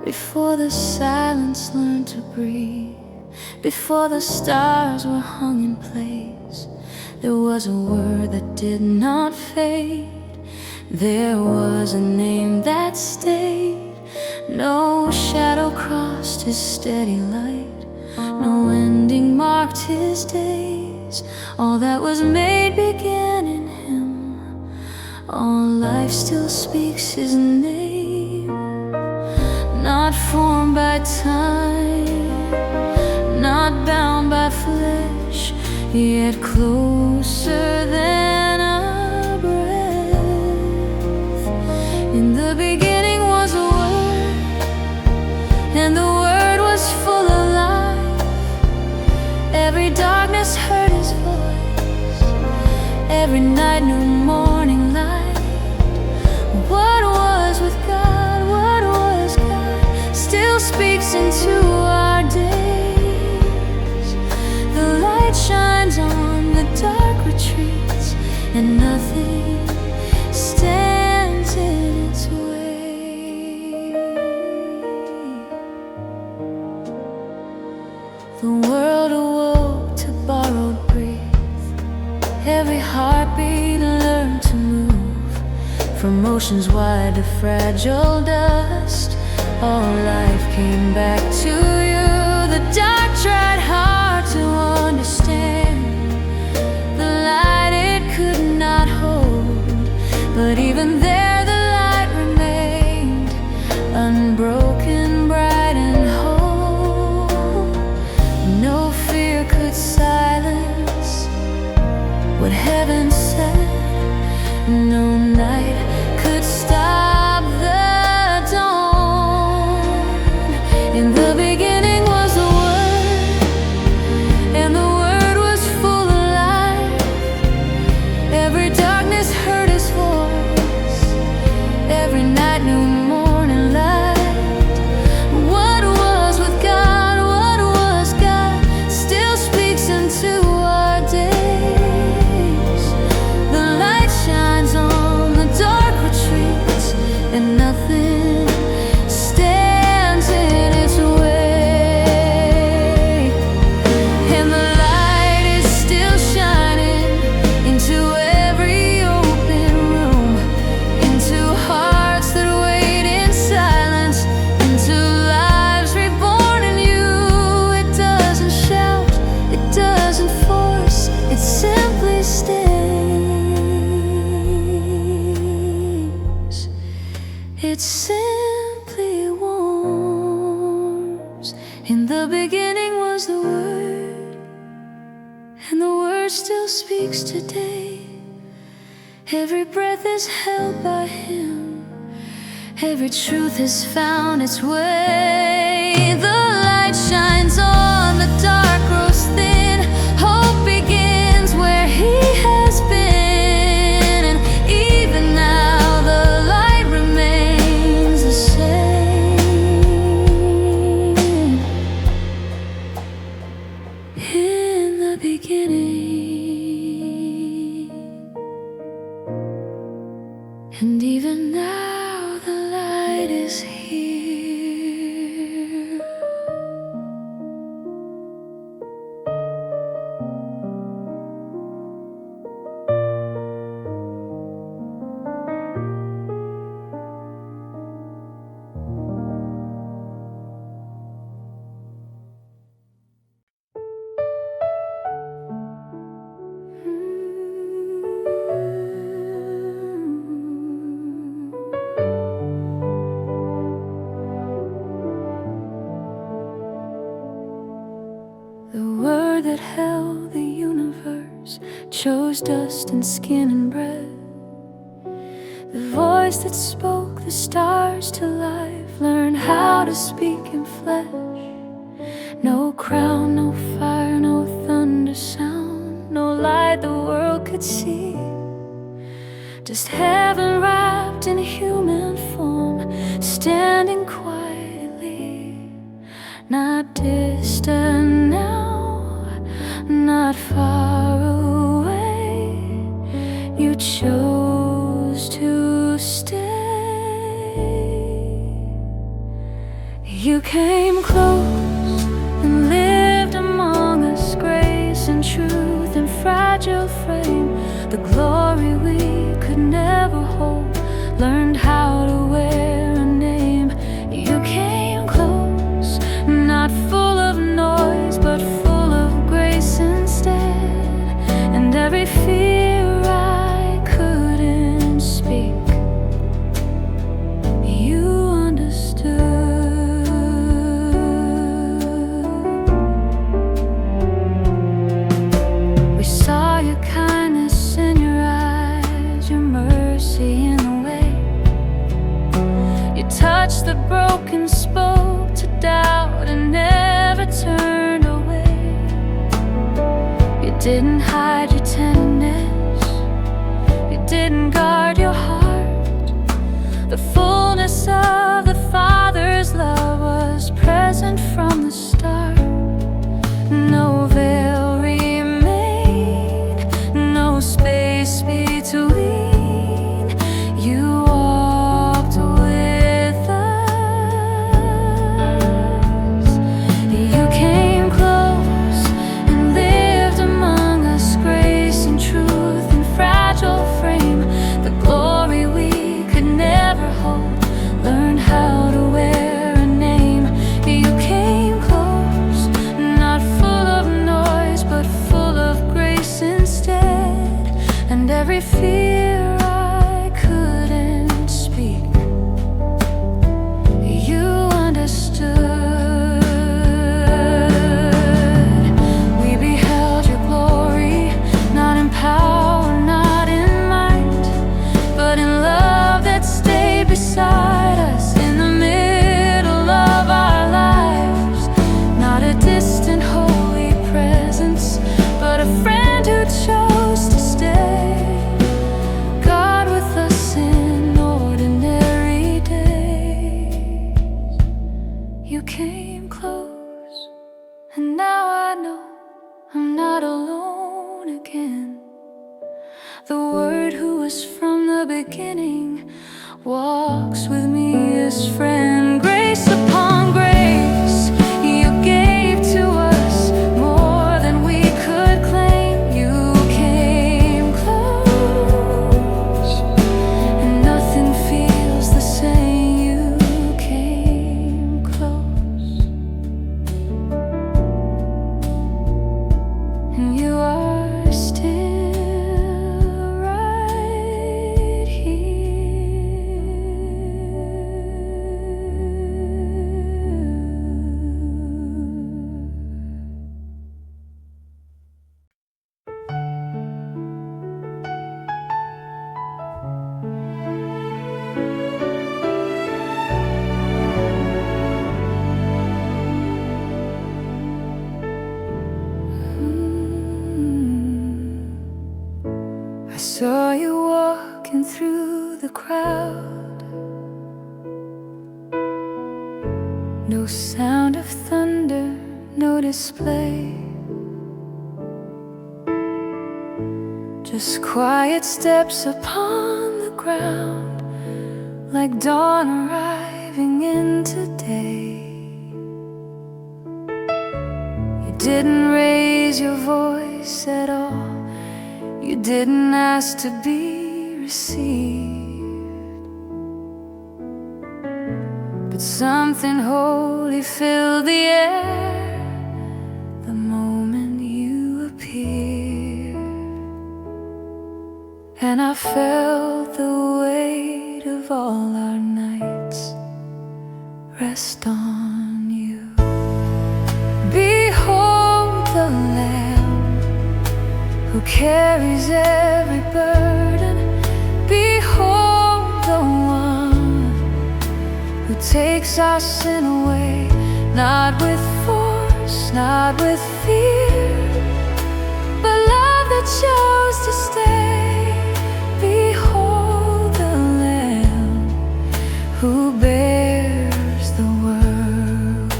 before the silence learned to breathe, before the stars were hung in place. There was a word that did not fade. There was a name that stayed. No shadow crossed his steady light. No ending marked his days. All that was made began in him. All life still speaks his name. Not formed by time, not bound by flesh, yet closer than a breath. In the beginning was a word, and the word was full of life. Every darkness heard his voice, every night new morning light. What was with God, what was God, still speaks into our days. The light shines on the dark retreats, and nothing stands in its way. The world awoke to borrowed breath. Every heartbeat learned to move, from oceans wide to fragile dust. All life came back to you. The dark tried hard to understand the light it could not hold, but even there the light remained, unbroken, bright and whole. No fear could silence what heaven said. No night could stop the dawn. In the beginning was the word, and the word was full of life. Every darkness heard his voice, every night new morning light. What was with God, what was God, still speaks into our days. The light shines on the dark retreats, and nothing stands in its way. And the light is still shining into every open room, into hearts that wait in silence, into lives reborn in you. It doesn't shout, it doesn't force, it simply stays. It simply warms. In the beginning was the word, and the word still speaks today. Every breath is held by him, every truth has found its way. The light shines on, the dark grows thin. Hope begins where he has been, and even now the light remains the same. In the beginning, and even now the light is here. The word that held the universe chose dust and skin and breath. The voice that spoke the stars to life learned how to speak in flesh. No crown, no fire, no thunder sound, no light the world could see. Just heaven wrapped in human form, standing quietly. Not distant now, not far away. You chose to stay. You came close and lived among us, grace and truth and fragile frame. The glory we could never hold, learned how to wear a name. You came close, not full of noise, but full of grace instead. And every fear I couldn't speak, you understood. We saw your kindness in your eyes, your mercy in the way you touched the broken, spoke to doubt, and never turned away. You didn't hide your tenderness, you didn't guard your heart. The fullness of the Father's love was present from the start. No veil remained, no space between. You walked with us. You came close and lived among us, grace and truth and fragile frame. The glory we could never hold, learned how to wear a name. You came close, not full of noise, but full of grace instead. And every fear I couldn't speak, you understood. We beheld your glory, not in power, not in might, but in love that stayed beside us in the middle of our lives. Not a distant holy presence, but a friend who chose to stay. God with us in ordinary days. You came close, and now I know I'm not alone again. The Word who was from the beginning walks with me as friend. Grace upon grace, you gave to us more than we could claim. You came close, and nothing feels the same. You came close, and you are still right here. I saw you walking through the crowd. No sound of thunder, no display, just quiet steps upon the ground, like dawn arriving into day. You didn't raise your voice at all, you didn't ask to be received, but something holy filled the air the moment you appeared. And I felt the weight of all our nights rest on you. Behold the Lamb who carries every burden. Behold the one who takes our sin away, not with force, not with fear, but love that chose to stay. Behold the Lamb who bears the world.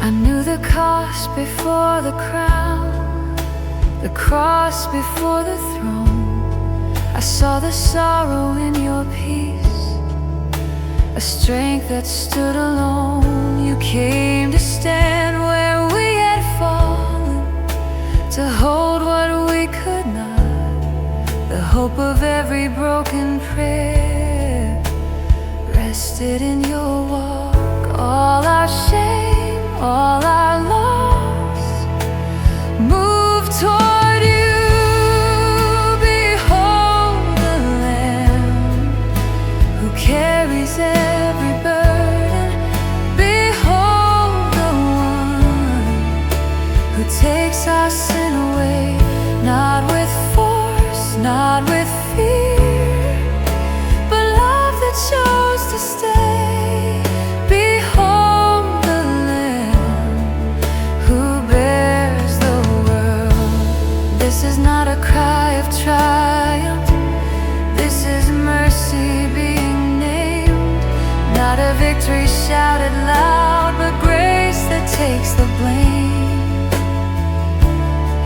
I knew the cost before the crown, the cross before the throne. I saw the sorrow in your peace, strength that stood alone. You came to stand where we had fallen, to hold what we could not, the hope of every broken prayer rested in your walk. All our shame, all our loss moved toward you. Behold the Lamb who carries every burden. Behold the one who takes our sin away, not with force, not with fear, but love that chose to stay. Behold the Lamb who bears the world. This is not a cry of triumph, this is mercy being named, not a victory shouted loud, but grace that takes the blame.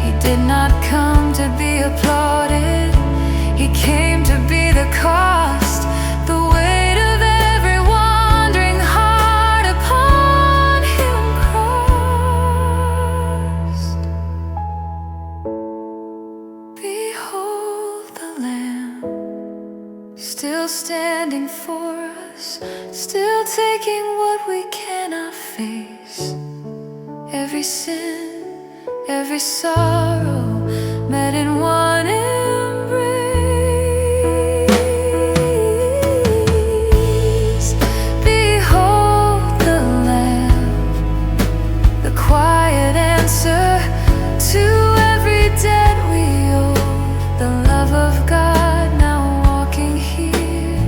He did not come to be applauded, he came to be the cost, the weight of every wandering heart upon him crossed. Behold the Lamb, still standing for us, still taking what we cannot face. Every sin, every sorrow met in one embrace. Behold the Lamb, the quiet answer to every debt we owe, the love of God now walking here,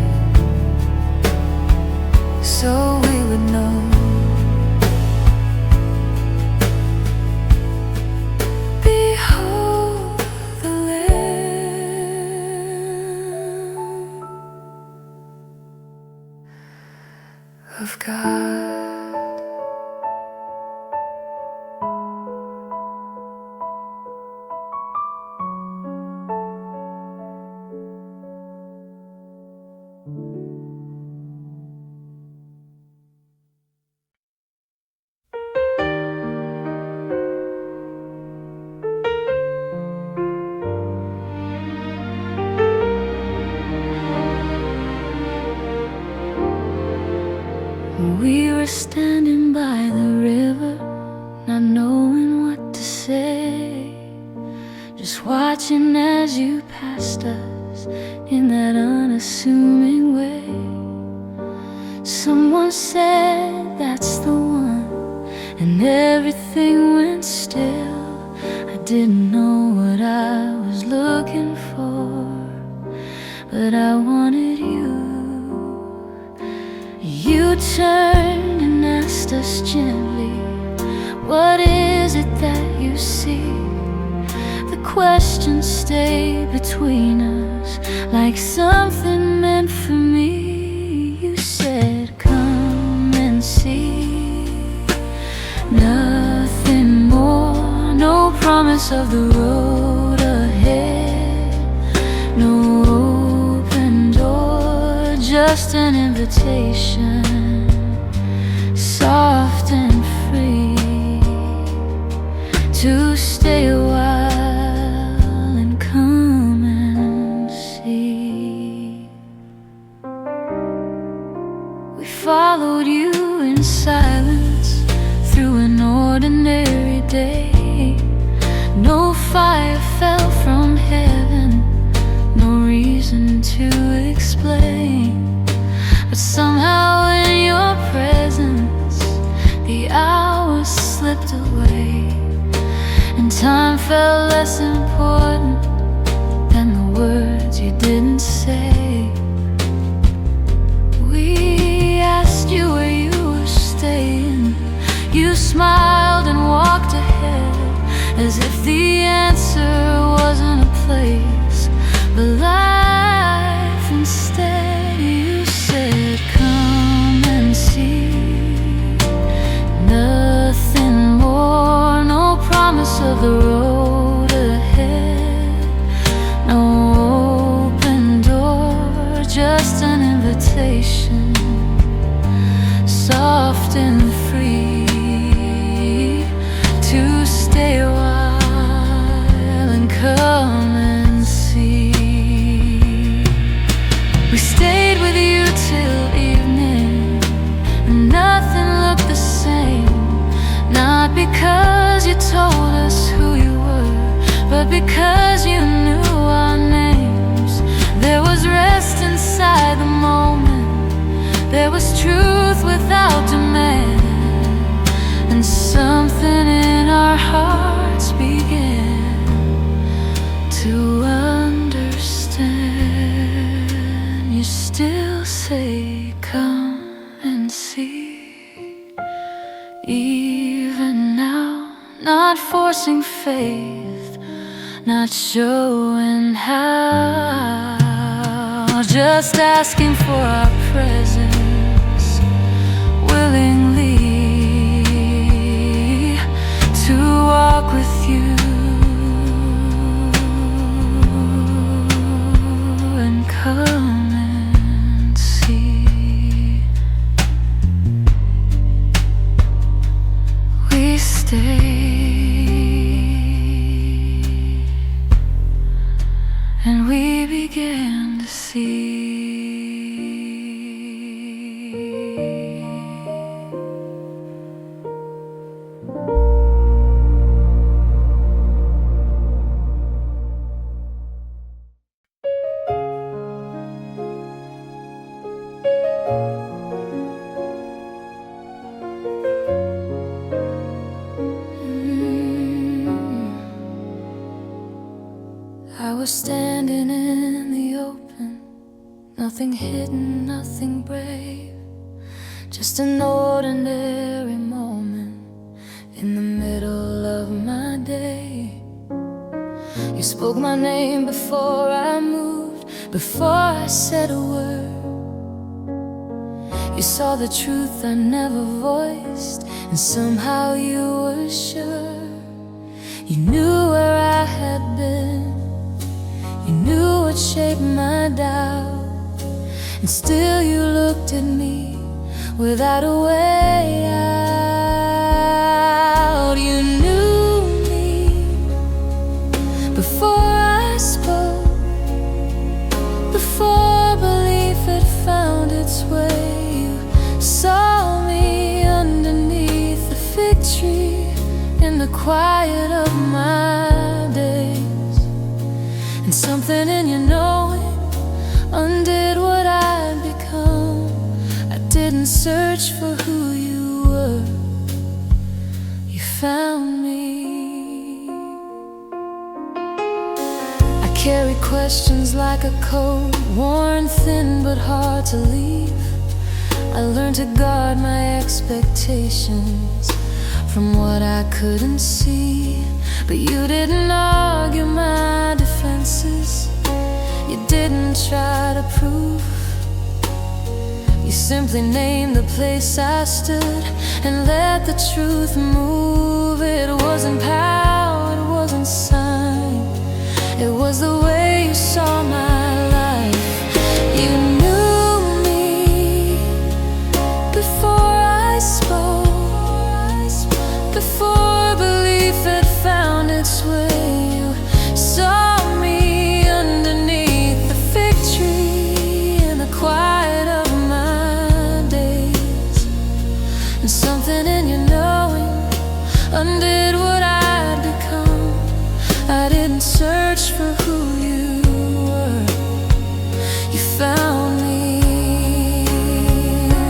so we would know. Behold the Lamb of God. We were standing by the river, not knowing what to say, just watching as you passed us in that unassuming way. Someone said, that's the one, and everything went still. I didn't know what I was looking for, but I wanted you. You turned and asked us gently, what is it that you see? The question stayed between us like something meant for me. You said, come and see. Nothing more, no promise of the road ahead, no open door, just an invitation, soft and free, to stay a while and come and see. We followed you in silence through an ordinary day. No fire fell from heaven, no reason to explain, but somehow in your presence the hours slipped away, and time felt less important than the words you didn't say. We asked you where you were staying, you smiled and walked ahead, as if the answer wasn't a place but life instead. You said, come and see. Nothing more, no promise of the road ahead, no open door, just an invitation, soft and free, to stay a while and come and see. We stayed with you till evening, and nothing looked the same. Not because you told us who you were, but because you knew our names. There was rest inside the moment, there was truth without demand, and something in our hearts began to understand. You still say, come and see. Even now, not forcing faith, not showing how, just asking for our presence willingly, to walk with you and come and see. We stay and we began to see. I was standing in the open, nothing hidden, nothing brave, just an ordinary moment in the middle of my day. You spoke my name before I moved, before I said a word. You saw the truth I never voiced, and somehow you were sure. You knew where I had been, you knew what shaped my doubt, and still you looked at me without a way out. You knew me before I spoke, before belief had found its way. You saw me underneath the fig tree in the quiet of my days, and something in your knowing undid what I'd become. I didn't search for who you were, you found me. I carry questions like a coat, worn thin but hard to leave. I learned to guard my expectations from what I couldn't see. But you didn't argue my defenses, you didn't try to prove. You simply named the place I stood and let the truth move. It wasn't power, it wasn't sign, it was the way you saw my life. You knew me before I spoke, before belief had found its way. You saw me underneath the fig tree in the quiet of my days, and something in your knowing undid what I'd become. I didn't search for who you were, you found me.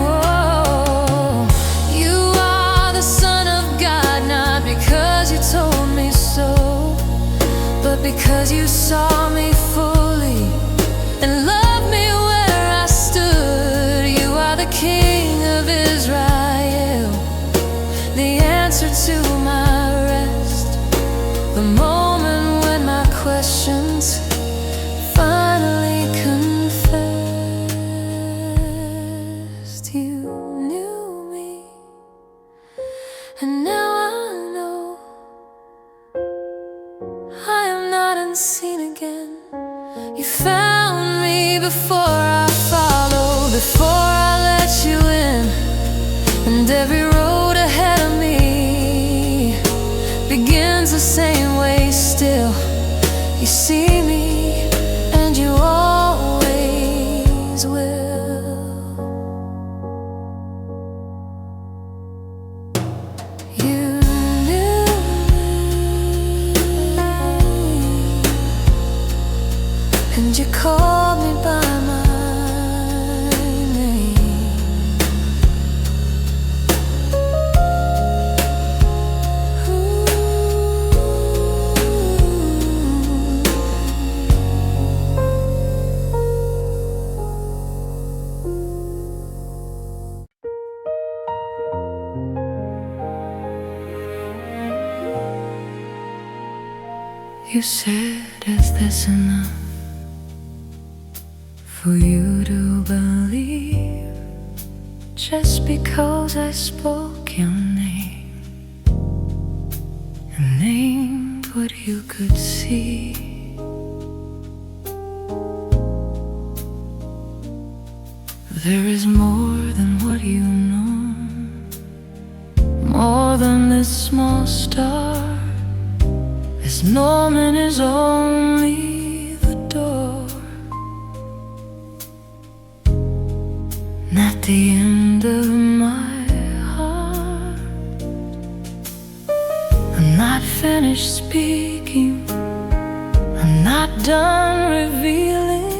Oh, you are the Son of God, not because you told me so, but because you saw me fully and loved me where I stood. You are the King of Israel, the answer to my rest, the moment when my questions finally confessed. You knew me, and now I know I am not unseen again. You found me before I followed, before I let you in. see me, and you always will. You knew me, and you called me by my name. You said, is this enough for you to believe? Just because I spoke your name and named what you could see. There is more than what you know, more than this small star. This moment is only the door, not the end of my heart. I'm not finished speaking, I'm not done revealing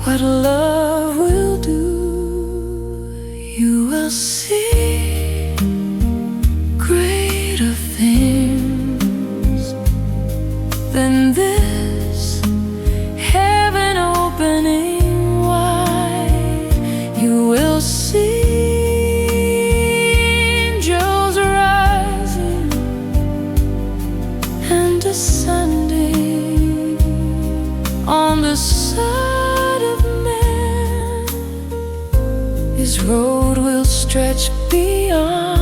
what love will do. You will see greater things than this, heaven opening wide. You will see angels rising and descending on the side of man. His road will stretch beyond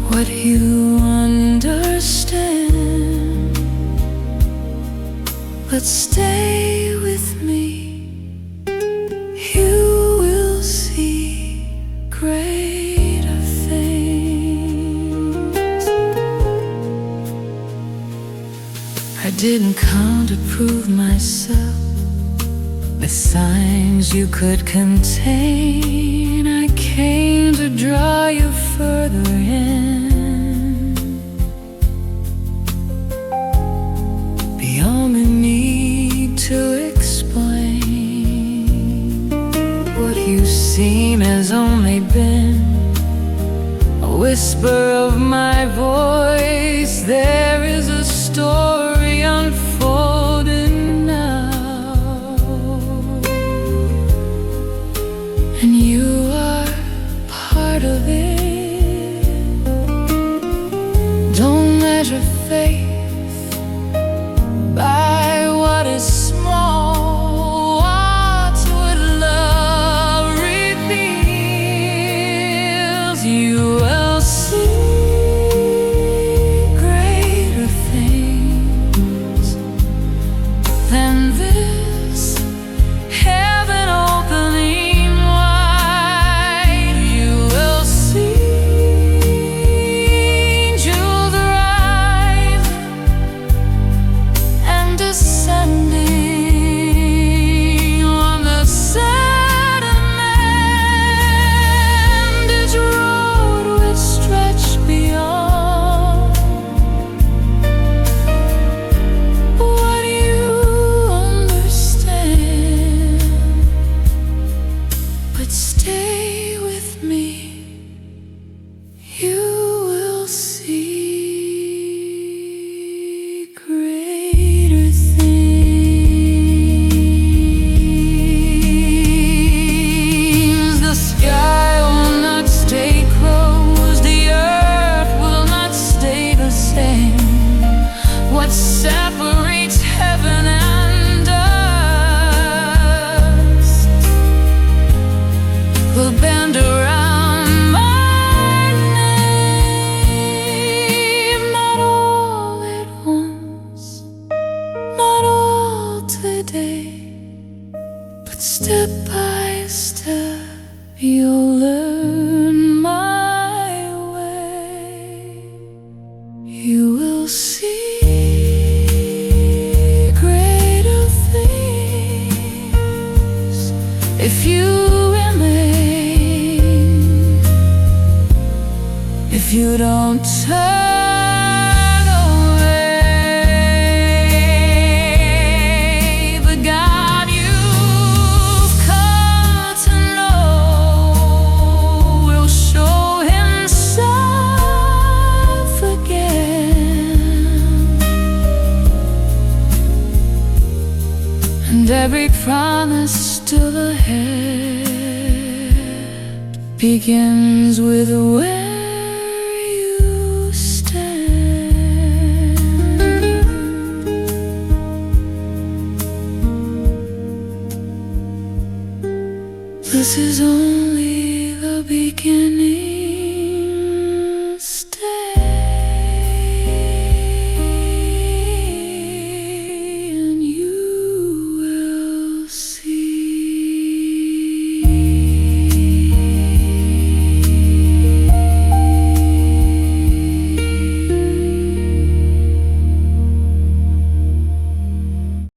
what you understand. But stay with me, you will see greater things. I didn't come to prove myself with signs you could contain. I came to draw you further in, beyond the need to explain. What you've seen has only been a whisper of my voice. There is a story unfolding now, and you are part of it. Don't measure faith by what is small. Watch what love reveals. You will see greater things than this, heaven opening wide. You will see angels rise and descending on the side of man. His road will stretch beyond what you understand. But stay with me, you will see greater things. The sky will not stay closed, the earth will not stay the same. What separates heaven and dust will bend around my name. Not all at once, not all today, but step by step you'll learn my way. you don't turn away, but God, you've come to know, will show Himself again. And every promise still ahead begins with where you stand. This is